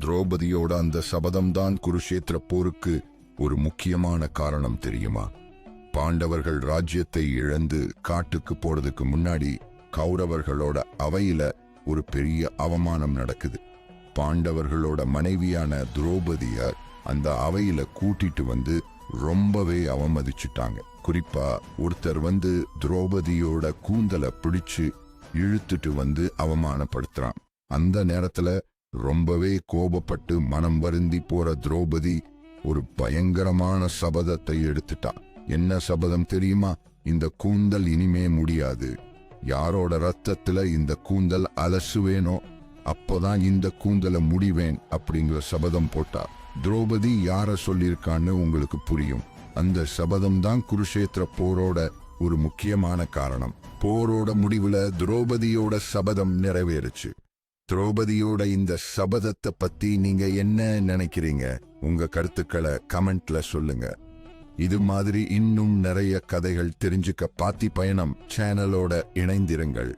திரௌபதியோட அந்த சபதம்தான் குருஷேத்திர போருக்கு ஒரு முக்கியமான காரணம் தெரியுமா? பாண்டவர்கள் ராஜ்யத்தை இழந்து காட்டுக்கு போறதுக்கு முன்னாடி கௌரவர்களோட அவையில ஒரு பெரிய அவமானம் நடக்குது. பாண்டவர்களோட மனைவியான திரௌபதிய அந்த அவையில கூட்டிட்டு வந்து ரொம்பவே அவமதிச்சுட்டாங்க. குறிப்பா ஒருத்தர் வந்து திரௌபதியோட கூந்தலை பிடிச்சு இழுத்துட்டு வந்து அவமானப்படுத்துறான். அந்த நேரத்துல ரொம்பவே கோபப்பட்டு மனம் வருந்தி போற திரௌபதி ஒரு பயங்கரமான சபதத்தை எடுத்துட்டா. என்ன சபதம் தெரியுமா? இந்த கூந்தல் இனிமே முடியாது. யாரோட ரத்தத்துல இந்த கூந்தல் அலசுவேனோ அப்போதான் இந்த கூந்தலை முடிவேன் அப்படிங்கிற சபதம் போட்டா. திரௌபதி யார சொல்லியிருக்கான்னு உங்களுக்கு புரியும். அந்த சபதம் தான் குருஷேத்திர போரோட ஒரு முக்கியமான காரணம். போரோட முடிவுல திரௌபதியோட சபதம் நிறைவேறுச்சு. திரௌபதியோட இந்த சபதத்தை பத்தி நீங்க என்ன நினைக்கிறீங்க? உங்க கருத்துக்களை கமெண்ட்ல சொல்லுங்க. இது மாதிரி இன்னும் நிறைய கதைகள் தெரிஞ்சுக்க பாத்தி பயணம் சேனலோட இணைந்திருங்கள்.